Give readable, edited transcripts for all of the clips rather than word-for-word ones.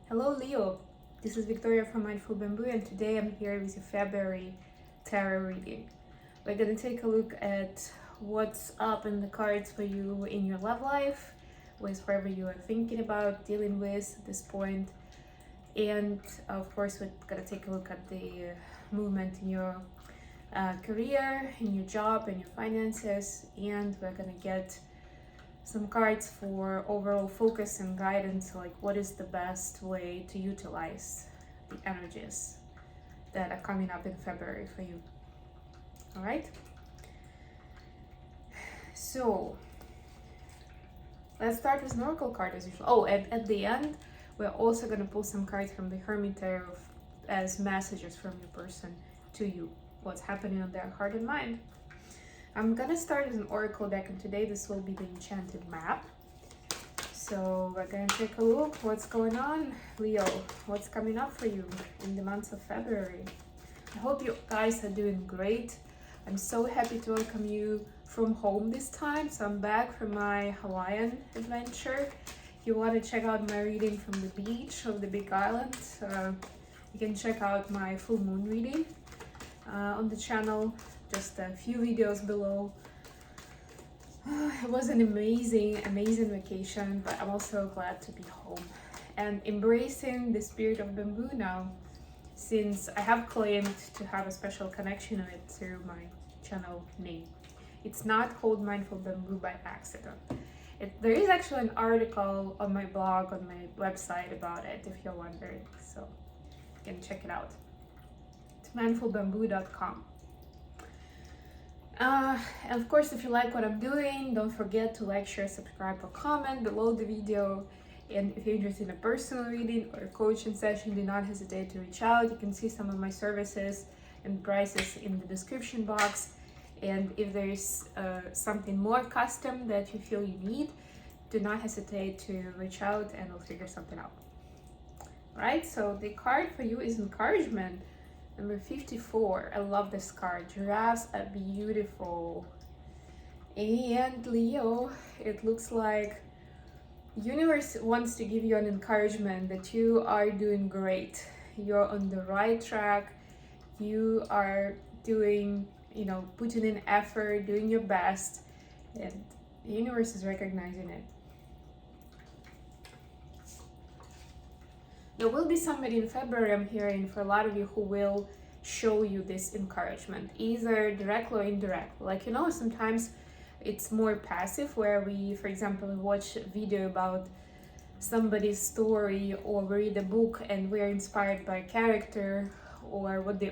Hello Leo, this is Victoria from Mindful Bamboo and today I'm here with your February tarot reading. We're going to take a look at what's up in the cards for you in your love life, with whatever you are thinking about, dealing with at this point. And of course we're going to take a look at the movement in your career, in your job, and your finances, and we're going to get some cards for overall focus and guidance, like what is the best way to utilize the energies that are coming up in February for you. All right, so let's start with an oracle card as usual. Oh, and at the end we're also going to pull some cards from the Hermit Tarot as messages from your person to you, what's happening on their heart and mind. I'm gonna start with an oracle deck, and today this will be the enchanted map. So we're gonna take a look what's going on. Leo, what's coming up for you in the month of February? I hope you guys are doing great. I'm so happy to welcome you from home this time. So I'm back from my Hawaiian adventure. If you want to check out my reading from the beach of the Big Island, you can check out my full moon reading on the channel. Just a few videos below. It was an amazing vacation, but I'm also glad to be home and embracing the spirit of bamboo now, since I have claimed to have a special connection with it through my channel name. It's not called Mindful Bamboo by accident. There is actually an article on my blog, on my website about it, if you're wondering, so you can check it out. It's mindfulbamboo.com. And of course, if you like what I'm doing, don't forget to like, share, subscribe, or comment below the video. And if you're interested in a personal reading or a coaching session, do not hesitate to reach out. You can see some of my services and prices in the description box. And if there is something more custom that you feel you need, do not hesitate to reach out and we'll figure something out. All right, so the card for you is encouragement. Number 54. I love this card. Giraffes are beautiful. And Leo, it looks like universe wants to give you an encouragement that you are doing great. You're on the right track. You are doing, putting in effort, doing your best, and the universe is recognizing it. There will be somebody in February, I'm hearing, for a lot of you, who will show you this encouragement, either direct or indirect. Like, sometimes it's more passive, where we, for example, watch a video about somebody's story, or we read a book and we're inspired by a character, or what the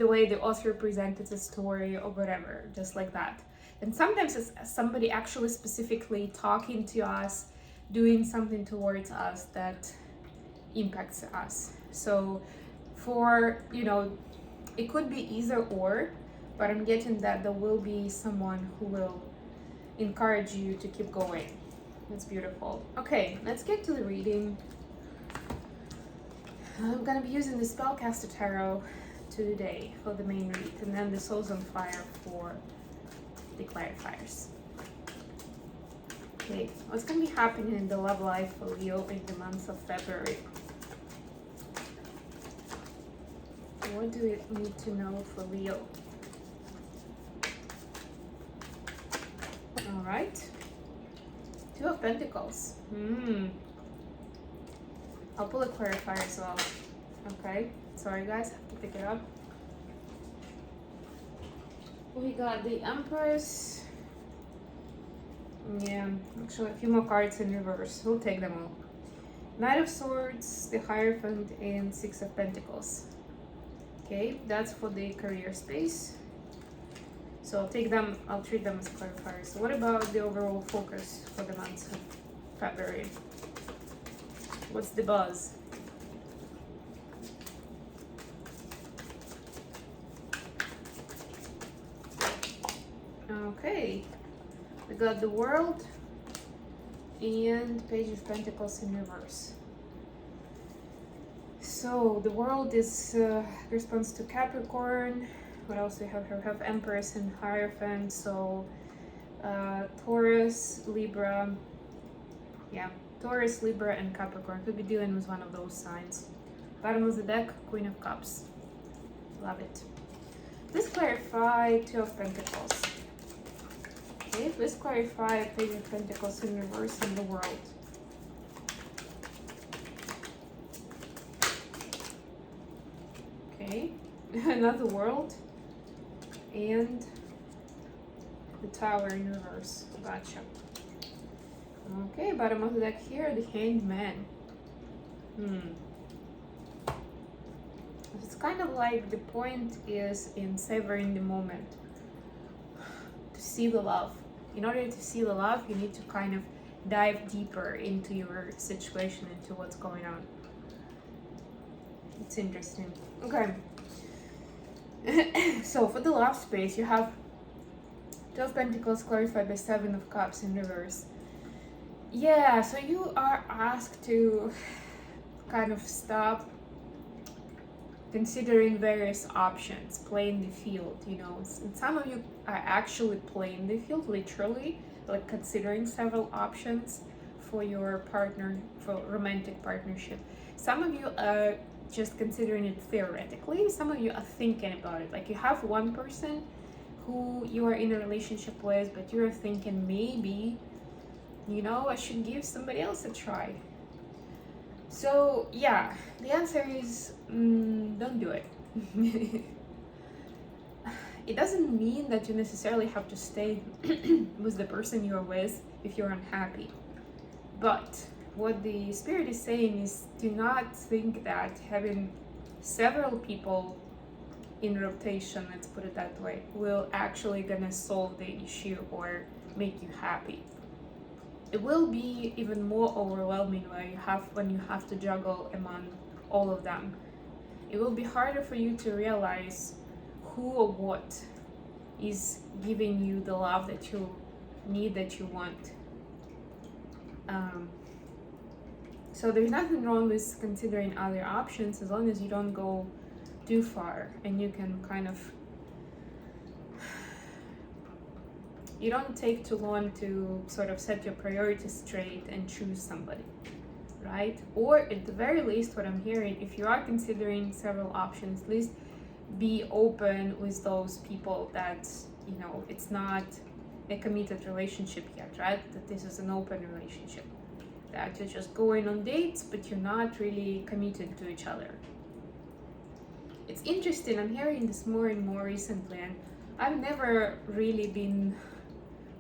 way the author presented the story, or whatever, just like that. And sometimes it's somebody actually specifically talking to us, doing something towards us that impacts us. So for it could be either or, but I'm getting that there will be someone who will encourage you to keep going. That's beautiful. Okay, let's get to the reading. I'm gonna be using the Spellcaster Tarot today for the main read, and then the Souls on Fire for the clarifiers. Okay, what's gonna be happening in the love life for Leo in the month of February? What do we need to know for Leo? All right. Two of Pentacles. I'll pull a clarifier as well. Okay. Sorry guys, I have to pick it up. We got the Empress. Yeah, actually a few more cards in reverse. We'll take them all. Knight of Swords, the Hierophant, and Six of Pentacles. Okay, that's for the career space. So I'll treat them as clarifiers. So what about the overall focus for the month of February? What's the buzz? Okay, we got the World and Page of Pentacles in reverse. So the World is response to Capricorn. What else we have here? We have Empress and Hierophant. So Taurus, Libra, yeah, Taurus, Libra, and Capricorn. Could be dealing with one of those signs. Bottom of the deck, Queen of Cups. Love it. Please clarify Two of Pentacles. Okay, please clarify Page of Pentacles in reverse in the world. Okay, another world. And the Tower in reverse. Gotcha. Okay, bottom of the deck here, the Hanged Man. It's kind of like the point is in savoring the moment. To see the love. In order to see the love, you need to kind of dive deeper into your situation, into what's going on. It's interesting. Okay. So for the love space, you have Two of Pentacles clarified by Seven of Cups in reverse. Yeah, so you are asked to kind of stop considering various options, playing the field, you know. And some of you are actually playing the field, literally, like considering several options for your partner, for romantic partnership. Some of you are just considering it theoretically. Some of you are thinking about it. Like you have one person who you are in a relationship with, but you're thinking maybe, you know, I should give somebody else a try. So yeah, the answer is don't do it. It doesn't mean that you necessarily have to stay with the person you're with if you're unhappy. But what the Spirit is saying is, do not think that having several people in rotation, let's put it that way, will actually gonna solve the issue or make you happy. It will be even more overwhelming when you have to juggle among all of them. It will be harder for you to realize who or what is giving you the love that you need, that you want. So there's nothing wrong with considering other options, as long as you don't go too far and you can kind of, you don't take too long to sort of set your priorities straight and choose somebody, right? Or at the very least, what I'm hearing, if you are considering several options, at least be open with those people that, you know, it's not a committed relationship yet, right? That this is an open relationship, that you're just going on dates, but you're not really committed to each other. It's interesting, I'm hearing this more and more recently, and I've never really been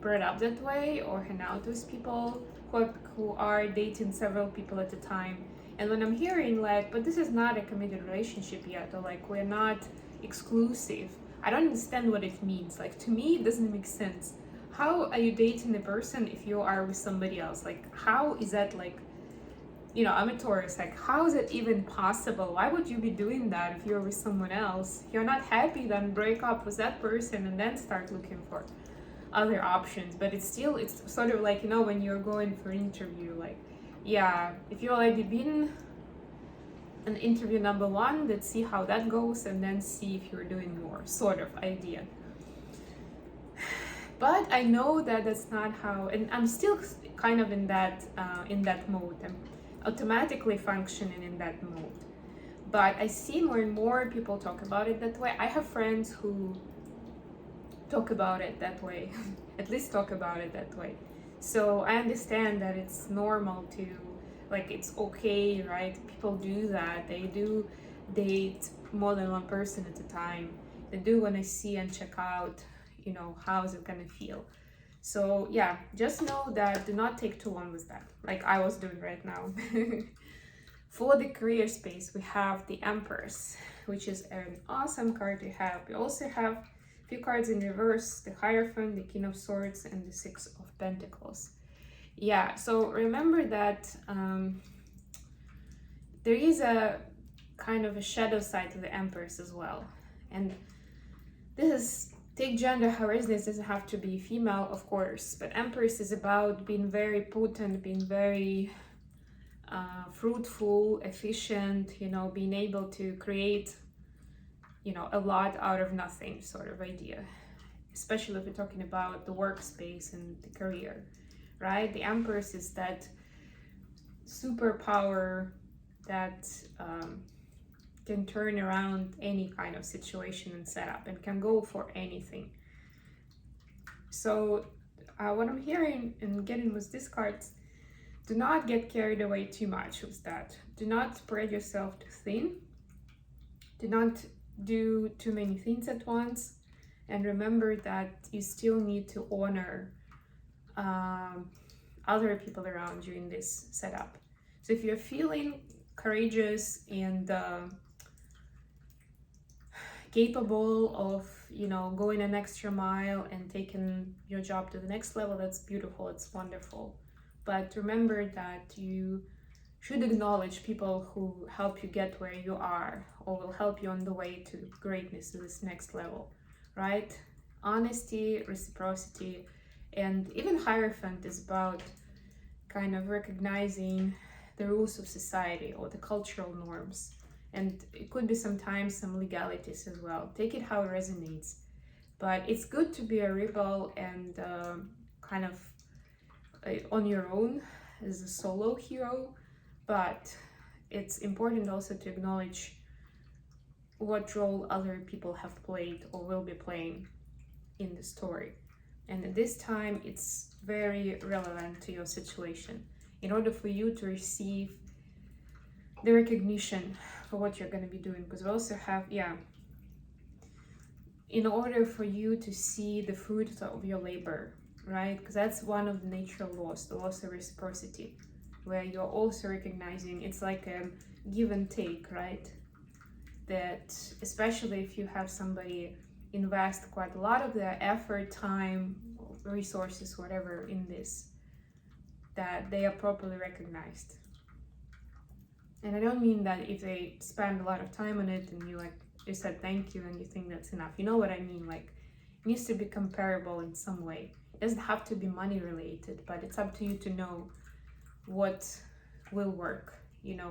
brought up that way or hang out with people who are dating several people at a time. And when I'm hearing like, but this is not a committed relationship yet, or like we're not exclusive, I don't understand what it means. Like, to me, it doesn't make sense. How are you dating a person if you are with somebody else? Like, how is that, like, you know, I'm a Taurus, like, how is it even possible? Why would you be doing that if you're with someone else? If you're not happy, then break up with that person and then start looking for other options. But it's sort of like, you know, when you're going for an interview, like, yeah, if you already been an interview number one, let's see how that goes and then see if you're doing more, sort of idea. But I know that that's not how, and I'm still kind of in that mode. I'm automatically functioning in that mode. But I see more and more people talk about it that way. I have friends who talk about it that way, at least talk about it that way. So I understand that it's normal to, like, it's okay, right? People do that. They do date more than one person at a time. They do want to see and check out, you know, how is it gonna feel. So yeah, just know that do not take too long with that, like I was doing right now. For the career space, we have the Empress, which is an awesome card to have. We also have a few cards in reverse, the Hierophant, the King of Swords, and the Six of Pentacles. Yeah, so remember that there is a kind of a shadow side to the Empress as well. And this is, take gender how it is, this doesn't have to be female, of course, but Empress is about being very potent, being very fruitful, efficient, you know, being able to create, you know, a lot out of nothing sort of idea, especially if we're talking about the workspace and the career, right? The Empress is that superpower that can turn around any kind of situation and setup and can go for anything. So what I'm hearing and getting with these cards, do not get carried away too much with that. Do not spread yourself too thin. Do not do too many things at once. And remember that you still need to honor other people around you in this setup. So if you're feeling courageous and capable of, going an extra mile and taking your job to the next level, that's beautiful, it's wonderful. But remember that you should acknowledge people who help you get where you are or will help you on the way to greatness, to this next level, right? Honesty, reciprocity, and even Hierophant is about kind of recognizing the rules of society or the cultural norms. And it could be sometimes some legalities as well. Take it how it resonates. But it's good to be a rebel and kind of on your own as a solo hero. But it's important also to acknowledge what role other people have played or will be playing in the story. And at this time, it's very relevant to your situation. In order for you to receive the recognition for what you're going to be doing, because we also have, in order for you to see the fruit of your labor, right? Because that's one of the natural laws, the laws of reciprocity, where you're also recognizing it's like a give and take, right? That especially if you have somebody invest quite a lot of their effort, time, resources, whatever in this, that they are properly recognized. And I don't mean that if they spend a lot of time on it and you said thank you and you think that's enough. You know what I mean? Like, it needs to be comparable in some way. It doesn't have to be money related, but it's up to you to know what will work,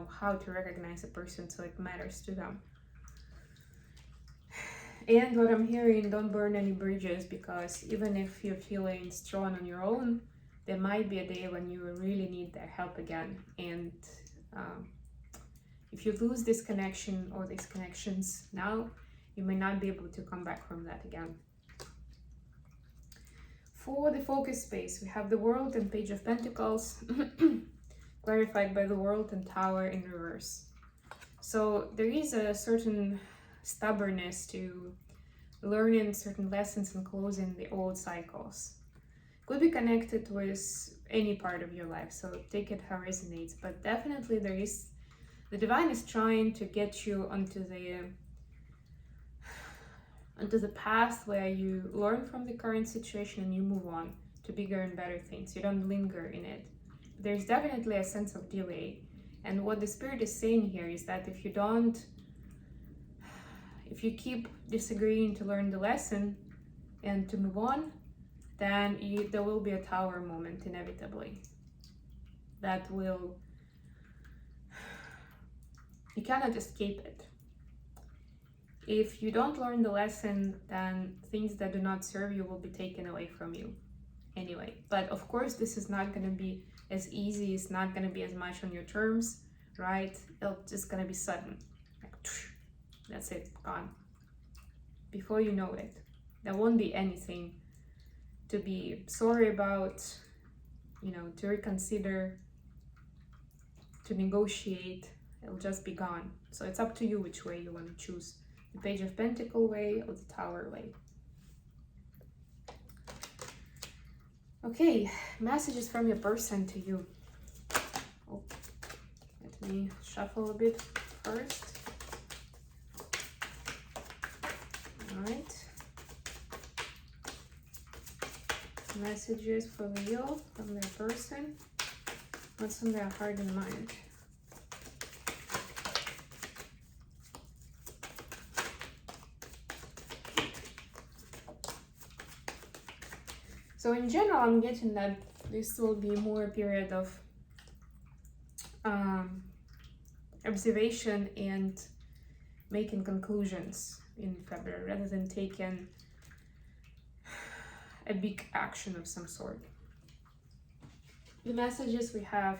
how to recognize a person so it matters to them. And what I'm hearing, don't burn any bridges, because even if you're feeling strong on your own, there might be a day when you really need their help again. And if you lose this connection or these connections now, you may not be able to come back from that again. For the focus space, we have the World and Page of Pentacles, clarified by the World and Tower in reverse. So there is a certain stubbornness to learning certain lessons and closing the old cycles. Could be connected with any part of your life, so take it how it resonates. But definitely the divine is trying to get you onto the path where you learn from the current situation and you move on to bigger and better things. You don't linger in it. There's definitely a sense of delay. And what the Spirit is saying here is that if you keep disagreeing to learn the lesson and to move on, then there will be a tower moment inevitably. You cannot escape it. If you don't learn the lesson, then things that do not serve you will be taken away from you anyway. But of course, this is not going to be as easy. It's not going to be as much on your terms, right? It's just going to be sudden. That's it, gone. Before you know it, there won't be anything to be sorry about, to reconsider, to negotiate. It'll just be gone. So it's up to you which way you want to choose. The Page of Pentacle way or the Tower way. Okay, messages from your person to you. Oh, let me shuffle a bit first. Alright. Messages for Leo from their person. What's on their heart and mind? So in general, I'm getting that this will be more a period of observation and making conclusions in February, rather than taking a big action of some sort. The messages we have,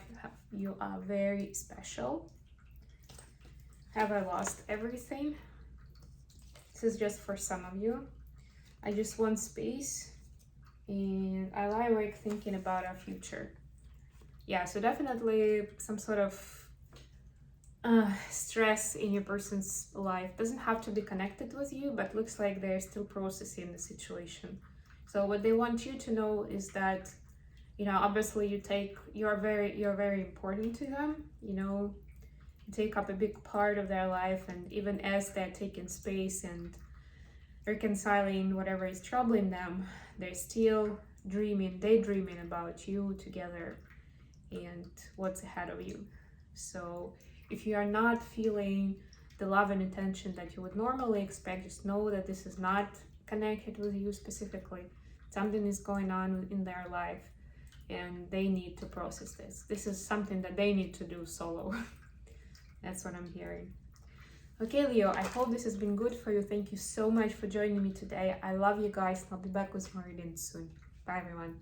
you are very special. Have I lost everything? This is just for some of you. I just want space, and I lie awake thinking about our future. Yeah, so definitely some sort of stress in your person's life. Doesn't have to be connected with you, but looks like they're still processing the situation. So what they want you to know is that, you know, obviously you're very important to them. You know, you take up a big part of their life, and even as they're taking space and reconciling whatever is troubling them, they're still daydreaming about you together and what's ahead of you. So if you are not feeling the love and attention that you would normally expect, just know that this is not connected with you specifically. Something is going on in their life, and they need to process this. This is something that they need to do solo. That's what I'm hearing. Okay, Leo, I hope this has been good for you. Thank you so much for joining me today. I love you guys. I'll be back with more readings soon. Bye, everyone.